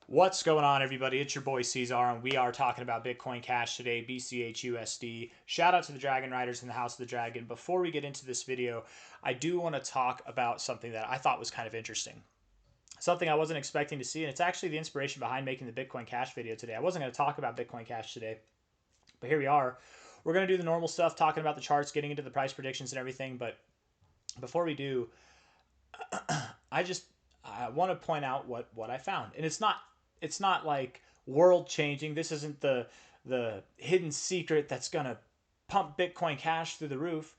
What's going on, everybody? It's your boy C-Zar, and we are talking about Bitcoin Cash today, BCH USD. Shout out to the Dragon Riders in the House of the Dragon. Before we get into this video, I do want to talk about something that I thought was kind of interesting. Something I wasn't expecting to see, and it's actually the inspiration behind making the Bitcoin Cash video today. I wasn't going to talk about Bitcoin Cash today, but here we are. We're going to do the normal stuff, talking about the charts, getting into the price predictions and everything. But before we do, I want to point out what I found, and it's not like world changing. This isn't the hidden secret that's gonna pump Bitcoin Cash through the roof.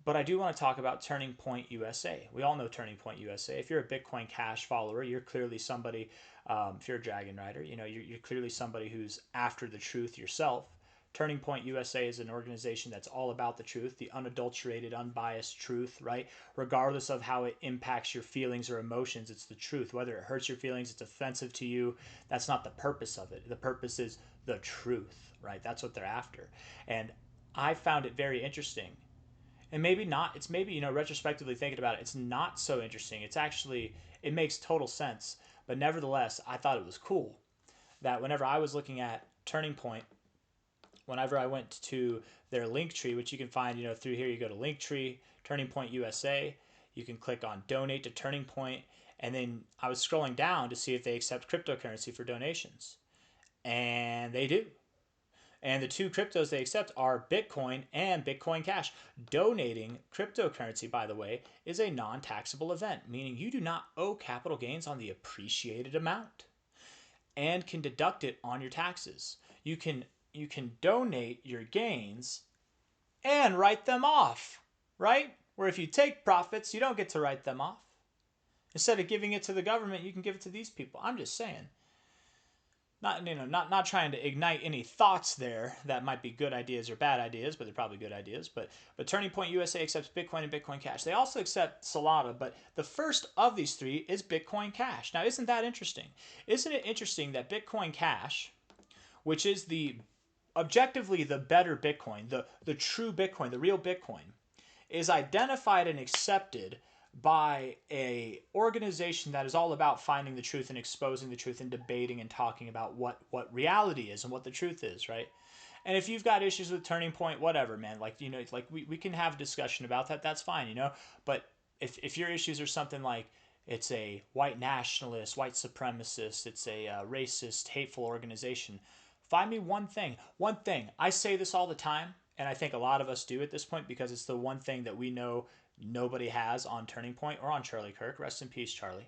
But I do want to talk about Turning Point USA. We all know Turning Point USA. If you're a Bitcoin Cash follower, you're clearly somebody. If you're a Dragon Rider, you're clearly somebody who's after the truth yourself. Turning Point USA is an organization that's all about the truth, the unadulterated, unbiased truth, right? Regardless of how it impacts your feelings or emotions, it's the truth. Whether it hurts your feelings, it's offensive to you, that's not the purpose of it. The purpose is the truth, right? That's what they're after. And I found it very interesting. And maybe not, it's maybe, retrospectively thinking about it, it's not so interesting. It's actually, it makes total sense. But nevertheless, I thought it was cool that whenever I was looking at Turning Point, whenever I went to their link tree, which you can find, through here, you go to Linktree, Turning Point USA, you can click on donate to Turning Point, and then I was scrolling down to see if they accept cryptocurrency for donations. And they do. And the two cryptos they accept are Bitcoin and Bitcoin Cash. Donating cryptocurrency, by the way, is a non-taxable event, meaning you do not owe capital gains on the appreciated amount and can deduct it on your taxes. You can donate your gains and write them off, right? Where if you take profits, you don't get to write them off. Instead of giving it to the government, you can give it to these people. I'm just saying. Not trying to ignite any thoughts there that might be good ideas or bad ideas, but they're probably good ideas. But Turning Point USA accepts Bitcoin and Bitcoin Cash. They also accept Solana, but the first of these three is Bitcoin Cash. Now, isn't that interesting? Isn't it interesting that Bitcoin Cash, which is the objectively the better Bitcoin, the true Bitcoin, the real Bitcoin, is identified and accepted by a organization that is all about finding the truth and exposing the truth and debating and talking about what reality is and what the truth is, right? And if you've got issues with Turning Point, whatever, man, we can have a discussion about that. That's fine, But if your issues are something like it's a white nationalist, white supremacist, it's a racist, hateful organization, find me one thing. One thing. I say this all the time, and I think a lot of us do at this point because it's the one thing that we know nobody has on Turning Point or on Charlie Kirk. Rest in peace, Charlie.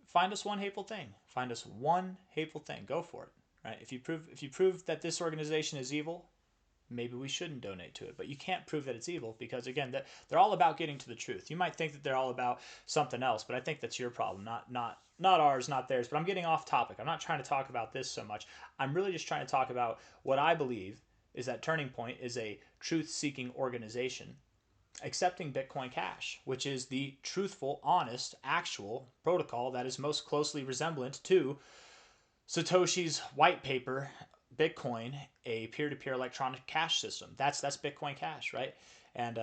Find us one hateful thing. Find us one hateful thing. Go for it. Right? If you prove that this organization is evil, maybe we shouldn't donate to it. But you can't prove that it's evil because again, they're all about getting to the truth. You might think that they're all about something else, but I think that's your problem, not ours, not theirs. But I'm getting off topic. I'm not trying to talk about this so much. I'm really just trying to talk about what I believe is that Turning Point is a truth-seeking organization accepting Bitcoin Cash, which is the truthful, honest, actual protocol that is most closely resemblant to Satoshi's white paper, Bitcoin, a peer-to-peer electronic cash system. That's Bitcoin Cash, right? And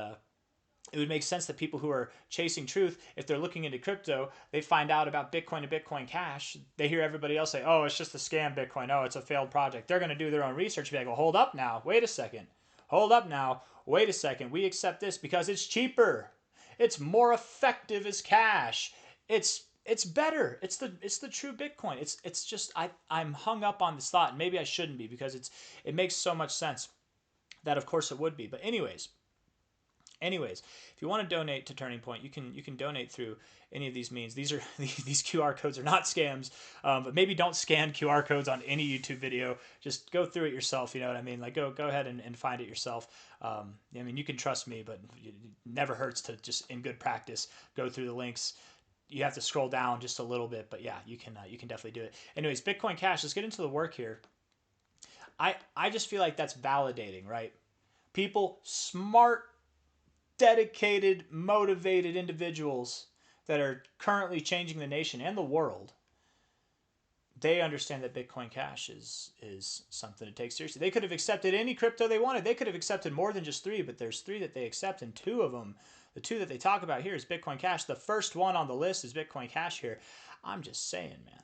it would make sense that people who are chasing truth, if they're looking into crypto, they find out about Bitcoin and Bitcoin Cash. They hear everybody else say, "Oh, it's just a scam, Bitcoin. Oh, it's a failed project." They're going to do their own research. Be like, "Well, hold up now. Wait a second. Hold up now. Wait a second. We accept this because it's cheaper. It's more effective as cash. It's better. It's the true Bitcoin. It's just I'm hung up on this thought, and maybe I shouldn't be because it makes so much sense that of course it would be. But anyways, if you want to donate to Turning Point, you can donate through any of these means. These QR codes are not scams, but maybe don't scan QR codes on any YouTube video. Just go through it yourself. You know what I mean? Like go ahead and find it yourself. I mean, you can trust me, but it never hurts to just in good practice go through the links. You have to scroll down just a little bit, but yeah, you can definitely do it. Anyways, Bitcoin Cash. Let's get into the work here. I just feel like that's validating, right? People, smart, dedicated, motivated individuals that are currently changing the nation and the world, they understand that Bitcoin Cash is something to take seriously. They could have accepted any crypto they wanted. They could have accepted more than just three, but there's three that they accept, and two of them, the two that they talk about here is Bitcoin Cash. The first one on the list is Bitcoin Cash here. I'm just saying, man.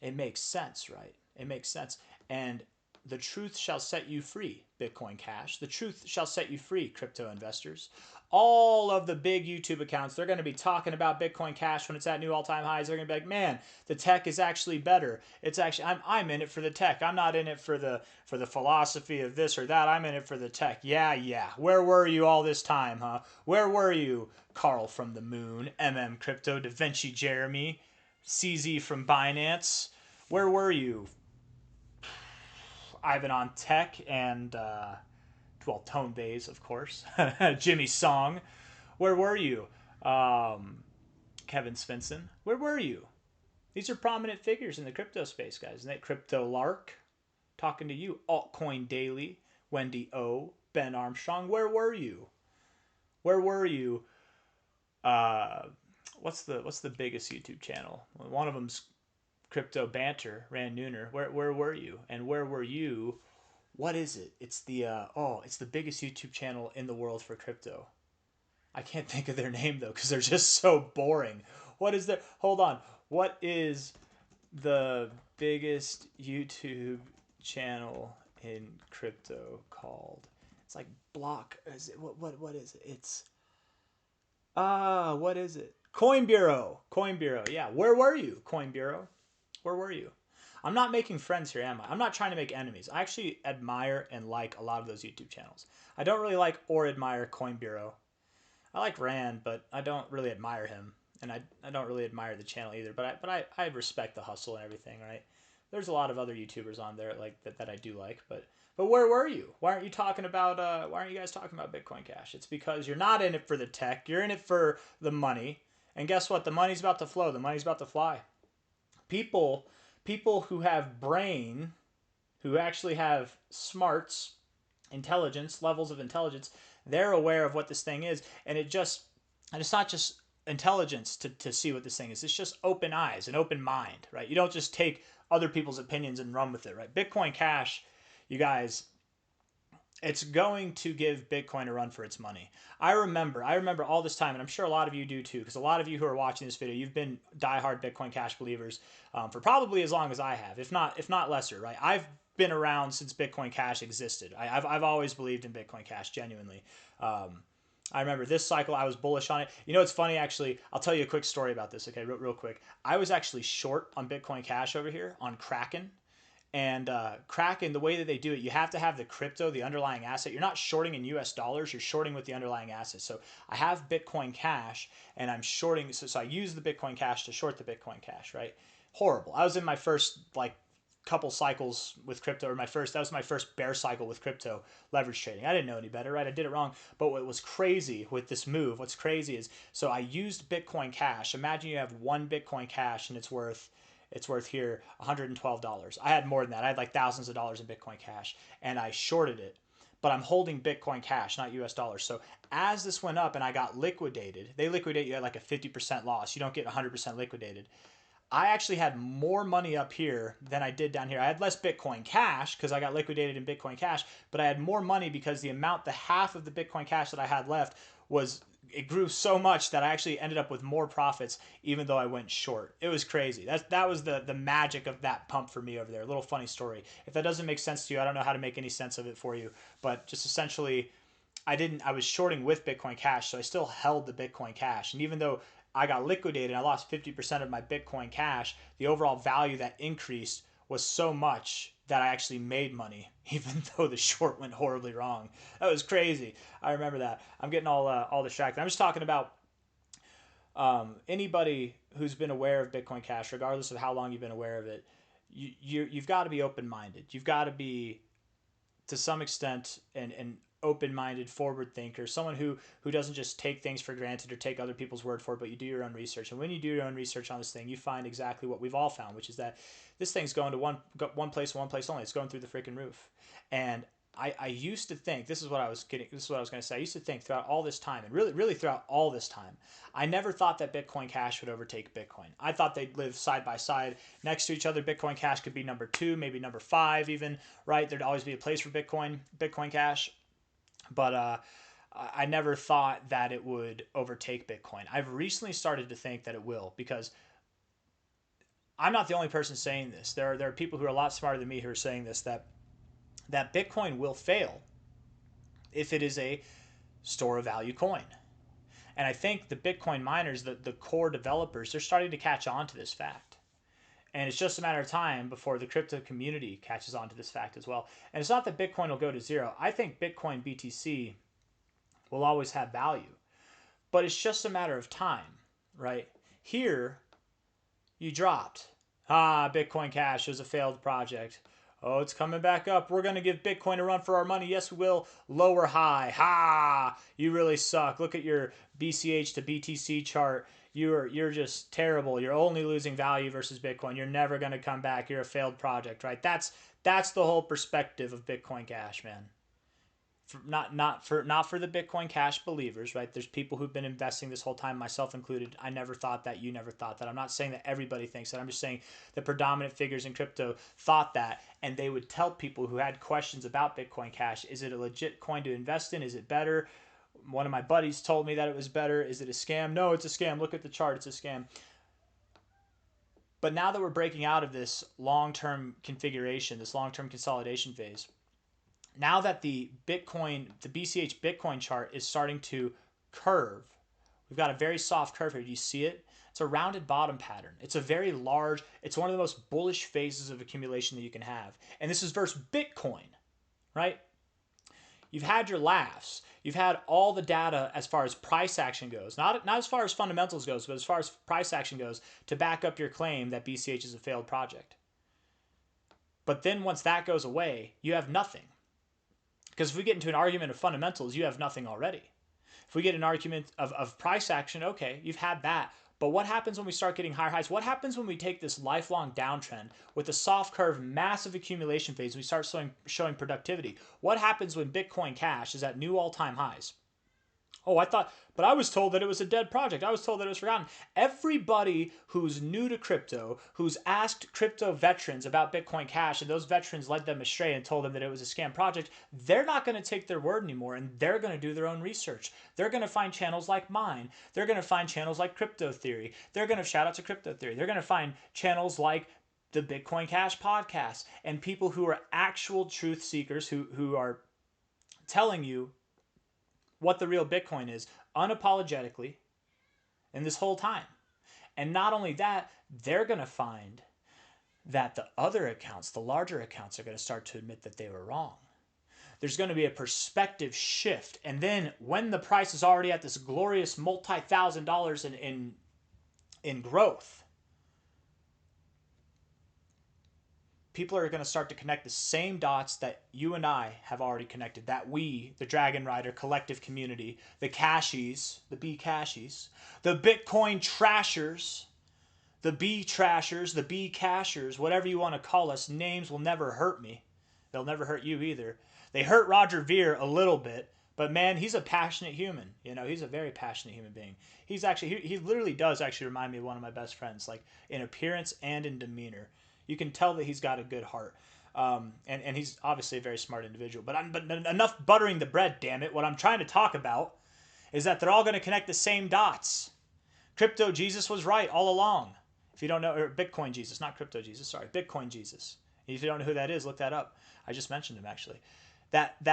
It makes sense, right? It makes sense. And the truth shall set you free, Bitcoin Cash. The truth shall set you free, crypto investors. All of the big YouTube accounts, they're going to be talking about Bitcoin Cash when it's at new all-time highs. They're going to be like, man, the tech is actually better. It's actually, I'm in it for the tech. I'm not in it for the philosophy of this or that. I'm in it for the tech. Yeah. Where were you all this time, huh? Where were you, Carl from the Moon, Crypto, Da Vinci Jeremy, CZ from Binance? Where were you, Ivan on Tech, and Tone Bays, of course, Jimmy Song? Where were you, Kevin Svensson? Where were you? These are prominent figures in the crypto space, guys. Isn't that Crypto Lark talking to you? Altcoin Daily, Wendy O, Ben Armstrong. Where were you? Where were you? What's the biggest YouTube channel? One of them's Crypto Banter, Rand Nooner. Where were you? And where were you? What is it? It's the biggest YouTube channel in the world for crypto. I can't think of their name though because they're just so boring. What is their? Hold on. What is the biggest YouTube channel in crypto called? It's like Block. Is it what is it? It's what is it? Coin Bureau. Coin Bureau. Yeah. Where were you, Coin Bureau? Where were you? I'm not making friends here, am I? I'm not trying to make enemies. I actually admire and like a lot of those YouTube channels. I don't really like or admire Coin Bureau. I like Rand, but I don't really admire him, and I don't really admire the channel either. But I respect the hustle and everything, right? There's a lot of other YouTubers on there like that I do like, but where were you? Why aren't you talking about why aren't you guys talking about Bitcoin Cash? It's because you're not in it for the tech. You're in it for the money. And guess what? The money's about to flow. The money's about to fly. People who have brain, who actually have smarts, intelligence, levels of intelligence, they're aware of what this thing is, and it's not just intelligence to see what this thing is. It's just open eyes and open mind, right? You don't just take other people's opinions and run with it, right? Bitcoin Cash, you guys, it's going to give Bitcoin a run for its money. I remember all this time, and I'm sure a lot of you do too, because a lot of you who are watching this video, you've been diehard Bitcoin Cash believers for probably as long as I have, if not lesser, right? I've been around since Bitcoin Cash existed. I've always believed in Bitcoin Cash, genuinely. I remember this cycle, I was bullish on it. You know, it's funny, actually. I'll tell you a quick story about this, okay, real quick. I was actually short on Bitcoin Cash over here on Kraken. And Kraken, the way that they do it, you have to have the crypto, the underlying asset. You're not shorting in US dollars, you're shorting with the underlying asset. So I have Bitcoin Cash and I'm shorting. So I use the Bitcoin Cash to short the Bitcoin Cash, right? Horrible. I was in my first couple cycles with crypto, that was my first bear cycle with crypto leverage trading. I didn't know any better, right? I did it wrong. But what was crazy with this move, what's crazy is, so I used Bitcoin Cash. Imagine you have one Bitcoin Cash and it's worth here $112. I had more than that. I had like thousands of dollars in Bitcoin Cash and I shorted it, but I'm holding Bitcoin Cash, not US dollars. So as this went up and I got liquidated, they liquidate you at like a 50% loss. You don't get 100% liquidated. I actually had more money up here than I did down here. I had less Bitcoin Cash because I got liquidated in Bitcoin Cash, but I had more money because the half of the Bitcoin Cash that I had left it grew so much that I actually ended up with more profits even though I went short. It was crazy. That was the magic of that pump for me over there. A little funny story. If that doesn't make sense to you, I don't know how to make any sense of it for you, but just essentially I was shorting with Bitcoin Cash, so I still held the Bitcoin Cash. And even though I got liquidated, I lost 50% of my Bitcoin Cash, the overall value that increased was so much that I actually made money, even though the short went horribly wrong. That was crazy. I remember that. I'm getting all distracted. I'm just talking about anybody who's been aware of Bitcoin Cash, regardless of how long you've been aware of it. You've got to be open-minded. You've got to be, to some extent, an open-minded, forward thinker, someone who doesn't just take things for granted or take other people's word for it, but you do your own research. And when you do your own research on this thing, you find exactly what we've all found, which is that this thing's going to one place only. It's going through the freaking roof. And I used to think, this is what I was going to say. I used to think throughout all this time, and really throughout all this time, I never thought that Bitcoin Cash would overtake Bitcoin. I thought they'd live side by side next to each other. Bitcoin Cash could be number 2, maybe number 5 even, right? There'd always be a place for Bitcoin Cash. But I never thought that it would overtake Bitcoin. I've recently started to think that it will, because I'm not the only person saying this. There are people who are a lot smarter than me who are saying this, that Bitcoin will fail if it is a store of value coin. And I think the Bitcoin miners, the core developers, they're starting to catch on to this fact. And it's just a matter of time before the crypto community catches on to this fact as well. And it's not that Bitcoin will go to zero. I think Bitcoin BTC will always have value. But it's just a matter of time, right? Here, you dropped. Bitcoin Cash was a failed project. Oh, it's coming back up. We're going to give Bitcoin a run for our money. Yes, we will. Lower high. You really suck. Look at your BCH to BTC chart. You're just terrible. You're only losing value versus Bitcoin. You're never going to come back. You're a failed project, right? That's the whole perspective of Bitcoin Cash, man. Not for the Bitcoin Cash believers, right? There's people who've been investing this whole time, myself included. I never thought that. You never thought that. I'm not saying that everybody thinks that. I'm just saying the predominant figures in crypto thought that, and they would tell people who had questions about Bitcoin Cash, is it a legit coin to invest in? Is it better? One of my buddies told me that it was better. Is it a scam? No, it's a scam. Look at the chart. It's a scam. But now that we're breaking out of this long-term configuration, this long-term consolidation phase, now that the BCH Bitcoin chart is starting to curve, we've got a very soft curve here. Do you see it? It's a rounded bottom pattern. It's a very large, it's one of the most bullish phases of accumulation that you can have. And this is versus Bitcoin, right? You've had your laughs. You've had all the data as far as price action goes, not as far as fundamentals goes, but as far as price action goes, to back up your claim that BCH is a failed project. But then once that goes away, you have nothing. Because if we get into an argument of fundamentals, you have nothing already. If we get an argument of price action, okay, you've had that. But what happens when we start getting higher highs? What happens when we take this lifelong downtrend with a soft curve, massive accumulation phase, and we start showing productivity? What happens when Bitcoin Cash is at new all-time highs? Oh, but I was told that it was a dead project. I was told that it was forgotten. Everybody who's new to crypto, who's asked crypto veterans about Bitcoin Cash, and those veterans led them astray and told them that it was a scam project, they're not going to take their word anymore, and they're going to do their own research. They're going to find channels like mine. They're going to find channels like Crypto Theory. They're going to shout out to Crypto Theory. They're going to find channels like the Bitcoin Cash podcast and people who are actual truth seekers who are telling you what the real Bitcoin is unapologetically in this whole time. And not only that, they're going to find that the other accounts, the larger accounts, are going to start to admit that they were wrong. There's going to be a perspective shift. And then when the price is already at this glorious multi-$1,000s in growth, people are going to start to connect the same dots that you and I have already connected, that we, the Dragon Rider collective community, the cashies, the B cashies, the Bitcoin trashers, the B trashers, the B cashers, whatever you want to call us, names will never hurt me. They'll never hurt you either. They hurt Roger Ver a little bit, but man, he's a passionate human. You know, he's a very passionate human being. He literally does actually remind me of one of my best friends, like in appearance and in demeanor. You can tell that he's got a good heart. And he's obviously a very smart individual. But enough buttering the bread, damn it. What I'm trying to talk about is that they're all going to connect the same dots. Crypto Jesus was right all along. If you don't know, or Bitcoin Jesus, not Crypto Jesus, sorry, Bitcoin Jesus. If you don't know who that is, look that up. I just mentioned him, actually. That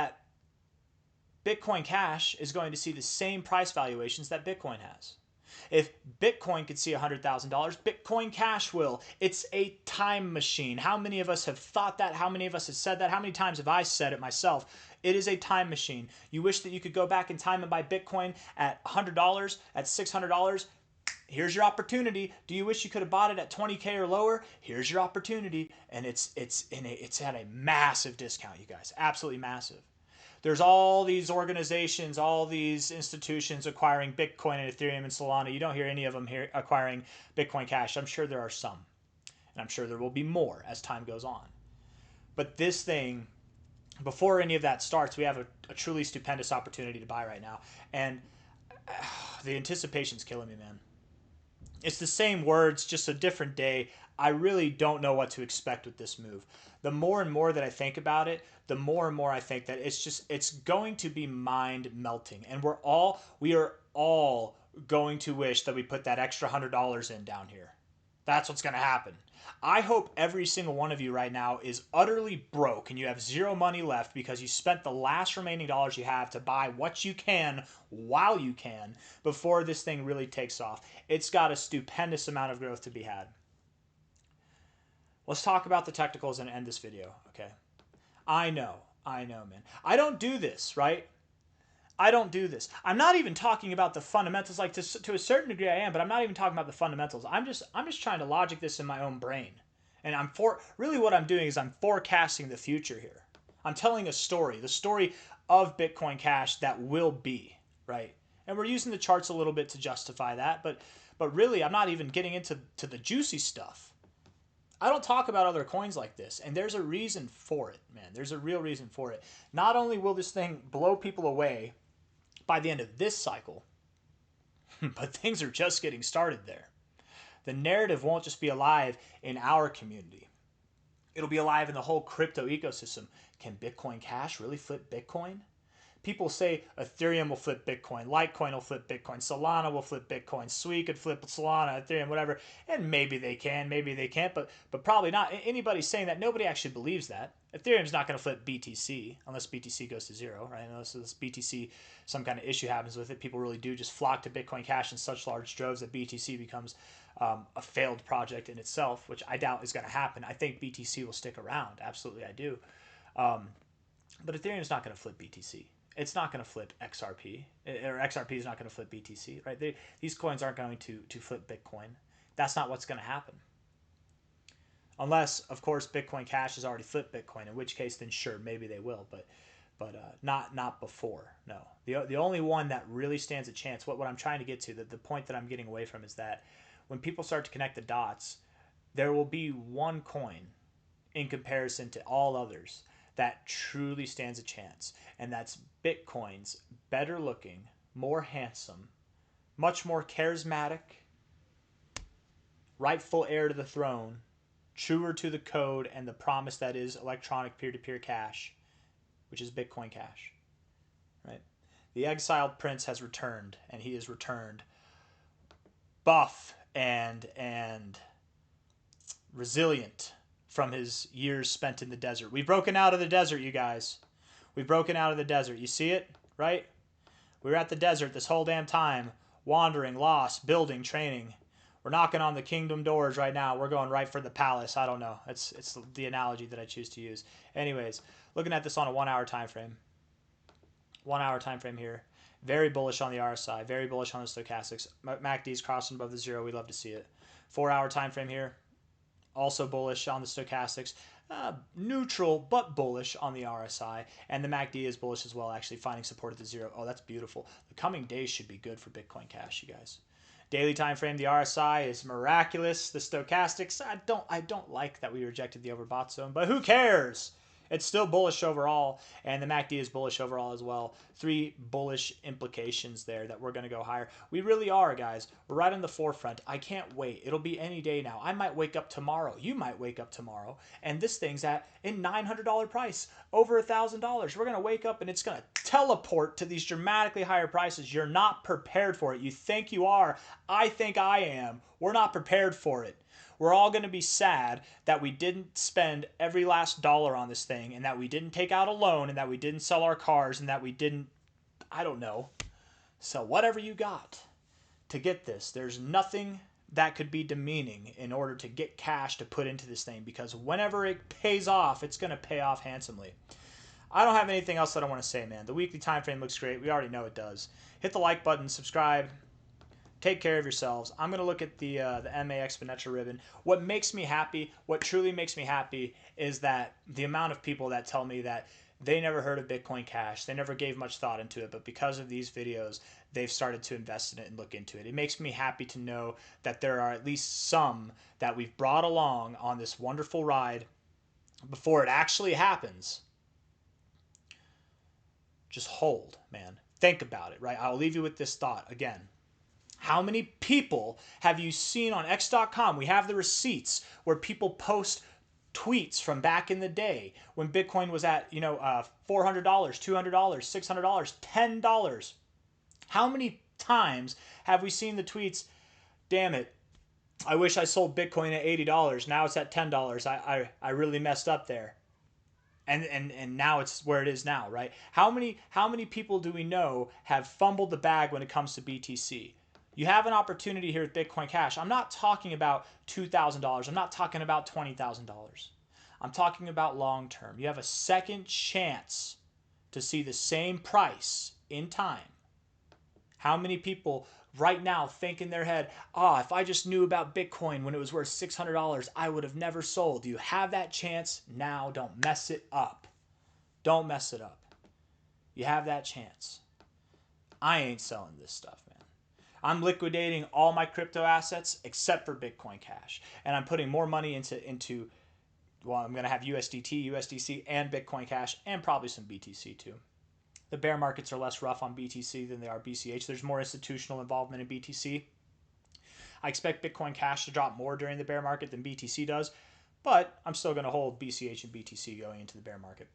Bitcoin Cash is going to see the same price valuations that Bitcoin has. If Bitcoin could see $100,000, Bitcoin Cash will. It's a time machine. How many of us have thought that? How many of us have said that? How many times have I said it myself? It is a time machine. You wish that you could go back in time and buy Bitcoin at $100, at $600. Here's your opportunity. Do you wish you could have bought it at 20K or lower? Here's your opportunity. And it's at a massive discount, you guys. Absolutely massive. There's all these organizations, all these institutions acquiring Bitcoin and Ethereum and Solana. You don't hear any of them here acquiring Bitcoin Cash. I'm sure there are some. And I'm sure there will be more as time goes on. But this thing, before any of that starts, we have a truly stupendous opportunity to buy right now. And the anticipation's killing me, man. It's the same words, just a different day. I really don't know what to expect with this move. The more and more that I think about it, the more and more I think that it's going to be mind melting. And we are all going to wish that we put that extra $100 in down here. That's what's going to happen. I hope every single one of you right now is utterly broke and you have zero money left because you spent the last remaining dollars you have to buy what you can while you can before this thing really takes off. It's got a stupendous amount of growth to be had. Let's talk about the technicals and end this video, okay? I know, man. I don't do this, right? I don't do this. I'm not even talking about the fundamentals. Like to a certain degree I am, but I'm not even talking about the fundamentals. I'm just trying to logic this in my own brain. And really what I'm doing is I'm forecasting the future here. I'm telling a story, the story of Bitcoin Cash that will be, right? And we're using the charts a little bit to justify that, but really I'm not even getting into the juicy stuff. I don't talk about other coins like this, and there's a reason for it, man. There's a real reason for it. Not only will this thing blow people away by the end of this cycle, but things are just getting started there. The narrative won't just be alive in our community. It'll be alive in the whole crypto ecosystem. Can Bitcoin Cash really flip Bitcoin? People say Ethereum will flip Bitcoin, Litecoin will flip Bitcoin, Solana will flip Bitcoin, Sui could flip Solana, Ethereum, whatever. And maybe they can, maybe they can't, but probably not. Anybody saying that, nobody actually believes that. Ethereum's not going to flip BTC unless BTC goes to zero, right? Unless this BTC, some kind of issue happens with it. People really do just flock to Bitcoin Cash in such large droves that BTC becomes a failed project in itself, which I doubt is going to happen. I think BTC will stick around. Absolutely, I do. But Ethereum's not going to flip BTC. It's not going to flip XRP, or XRP is not going to flip BTC, right? These coins aren't going to flip Bitcoin. That's not what's going to happen. Unless, of course, Bitcoin Cash has already flipped Bitcoin, in which case, then sure, maybe they will, but not before. No, the only one that really stands a chance. What I'm trying to get to, the point that I'm getting away from, is that when people start to connect the dots, there will be one coin in comparison to all others that truly stands a chance, and that's Bitcoin's better looking, more handsome, much more charismatic, rightful heir to the throne, truer to the code and the promise that is electronic peer-to-peer cash, which is Bitcoin Cash, right? The exiled prince has returned, and he is returned buff and resilient from his years spent in the desert. We've broken out of the desert, you guys. We've broken out of the desert. You see it, right? We were at the desert this whole damn time, wandering, lost, building, training. We're knocking on the kingdom doors right now. We're going right for the palace. I don't know. It's the analogy that I choose to use. Anyways, looking at this on a 1 hour time frame. 1 hour time frame here. Very bullish on the RSI. Very bullish on the stochastics. MACD's crossing above the zero. We love to see it. 4 hour time frame here. Also bullish on the stochastics. Neutral but bullish on the RSI. And the MACD is bullish as well, actually finding support at the zero. Oh, that's beautiful. The coming days should be good for Bitcoin Cash, you guys. Daily time frame, the RSI is miraculous. The stochastics, I don't like that we rejected the overbought zone, but who cares? It's still bullish overall, and the MACD is bullish overall as well. 3 bullish implications there that we're going to go higher. We really are, guys. We're right on the forefront. I can't wait. It'll be any day now. I might wake up tomorrow. You might wake up tomorrow, and this thing's at a $900 price, over $1,000. We're going to wake up, and it's going to teleport to these dramatically higher prices. You're not prepared for it. You think you are. I think I am. We're not prepared for it. We're all going to be sad that we didn't spend every last dollar on this thing, and that we didn't take out a loan, and that we didn't sell our cars, and that we didn't, I don't know, sell whatever you got to get this. There's nothing that could be demeaning in order to get cash to put into this thing, because whenever it pays off, it's going to pay off handsomely. I don't have anything else that I want to say, man. The weekly time frame looks great. We already know it does. Hit the like button, subscribe. Take care of yourselves. I'm going to look at the MA exponential ribbon. What makes me happy, what truly makes me happy, is that the amount of people that tell me that they never heard of Bitcoin Cash, they never gave much thought into it, but because of these videos, they've started to invest in it and look into it. It makes me happy to know that there are at least some that we've brought along on this wonderful ride before it actually happens. Just hold, man. Think about it, right? I'll leave you with this thought again. How many people have you seen on X.com? We have the receipts where people post tweets from back in the day when Bitcoin was at, $400, $200, $600, $10. How many times have we seen the tweets, damn it, I wish I sold Bitcoin at $80. Now it's at $10. I really messed up there. And now it's where it is now, right? How many people do we know have fumbled the bag when it comes to BTC? You have an opportunity here with Bitcoin Cash. I'm not talking about $2,000. I'm not talking about $20,000. I'm talking about long term. You have a second chance to see the same price in time. How many people right now think in their head, if I just knew about Bitcoin when it was worth $600, I would have never sold. You have that chance now. Don't mess it up. Don't mess it up. You have that chance. I ain't selling this stuff, man. I'm liquidating all my crypto assets except for Bitcoin Cash. And I'm putting more money into well, I'm going to have USDT, USDC, and Bitcoin Cash, and probably some BTC too. The bear markets are less rough on BTC than they are BCH. There's more institutional involvement in BTC. I expect Bitcoin Cash to drop more during the bear market than BTC does, but I'm still going to hold BCH and BTC going into the bear market,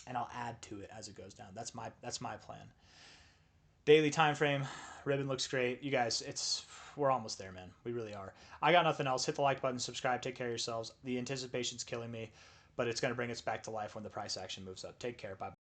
and I'll add to it as it goes down. That's my plan. Daily time frame, ribbon looks great. You guys, we're almost there, man. We really are. I got nothing else. Hit the like button, subscribe, take care of yourselves. The anticipation's killing me, but it's going to bring us back to life when the price action moves up. Take care. Bye.